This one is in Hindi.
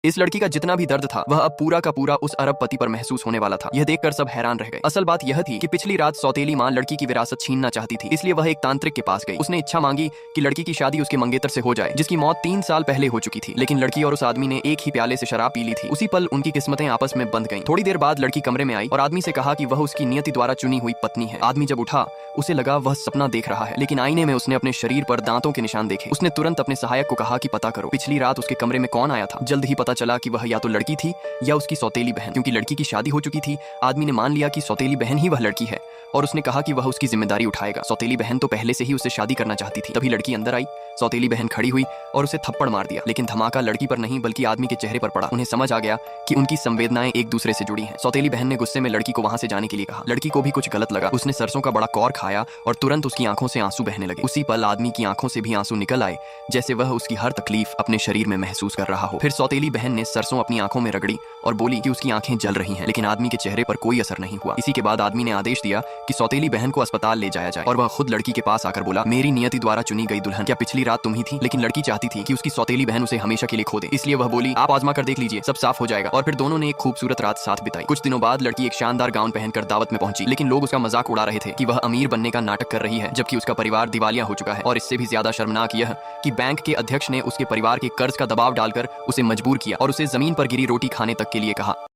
इस लड़की का जितना भी दर्द था वह अब पूरा का पूरा उस अरबपति पर महसूस होने वाला था। यह देखकर सब हैरान रह गए। असल बात यह थी कि पिछली रात सौतेली माँ लड़की की विरासत छीनना चाहती थी, इसलिए वह एक तांत्रिक के पास गई। उसने इच्छा मांगी कि लड़की की शादी उसके मंगेतर से हो जाए, जिसकी मौत 3 साल पहले हो चुकी थी। लेकिन लड़की और उस आदमी ने एक ही प्याले से शराब पी ली थी। उसी पल उनकी किस्मतें आपस में बंध गईं। थोड़ी देर बाद लड़की कमरे में आई और आदमी से कहा कि वह उसकी नियति द्वारा चुनी हुई पत्नी है। आदमी जब उठा उसे लगा वह सपना देख रहा है, लेकिन आईने में उसने अपने शरीर पर दांतों के निशान देखे। उसने तुरंत अपने सहायक को कहा कि पता करो पिछली रात उसके कमरे में कौन आया था। जल्द ही पता चला कि वह या तो लड़की थी या उसकी सौतेली बहन। क्योंकि लड़की की शादी हो चुकी थी, आदमी ने मान लिया कि सौतेली बहन ही वह लड़की है और उसने कहा कि वह उसकी जिम्मेदारी उठाएगा। सौतेली बहन तो पहले से ही उससे शादी करना चाहती थी। तभी लड़की अंदर आई, सौतेली बहन खड़ी हुई और उसे थप्पड़ मार दिया, लेकिन धमाका लड़की पर नहीं बल्कि आदमी के चेहरे पर पड़ा। उन्हें समझ आ गया कि उनकी संवेदनाएं एक दूसरे से जुड़ी हैं। सौतेली बहन ने गुस्से में लड़की को वहां से जाने के लिए कहा। लड़की को भी कुछ गलत लगा। उसने सरसों का बड़ा कौर खाया और तुरंत उसकी आंखों से आंसू बहने लगे। उसी पल आदमी की आंखों से भी आंसू निकल आए, जैसे वह उसकी हर तकलीफ अपने शरीर में महसूस कर रहा हो। फिर सौतेली बहन ने सरसों अपनी आंखों में रगड़ी और बोली कि उसकी आंखें जल रही हैं, लेकिन आदमी के चेहरे पर कोई असर नहीं हुआ। इसी के बाद आदमी ने आदेश दिया कि सौतेली बहन को अस्पताल ले जाया जाए और वह खुद लड़की के पास आकर बोला, मेरी नियति द्वारा चुनी गई दुल्हन क्या पिछली रात तुम ही थी? लेकिन लड़की चाहती थी कि उसकी सौतेली बहन उसे हमेशा के लिए खो दे, इसलिए वह बोली, आप आजमा कर देख लीजिए, सब साफ हो जाएगा। और फिर दोनों ने एक खूबसूरत रात साथ बिताई। कुछ दिनों बाद लड़की एक शानदार गाउन पहनकर दावत में पहुंची, लेकिन लोग उसका मजाक उड़ा रहे थे कि वह अमीर बनने का नाटक कर रही है, जबकि उसका परिवार दिवालिया हो चुका है। और इससे भी ज्यादा शर्मनाक यह कि बैंक के अध्यक्ष ने उसके परिवार के कर्ज का दबाव डालकर उसे मजबूर किया और उसे जमीन पर गिरी रोटी खाने तक के लिए कहा।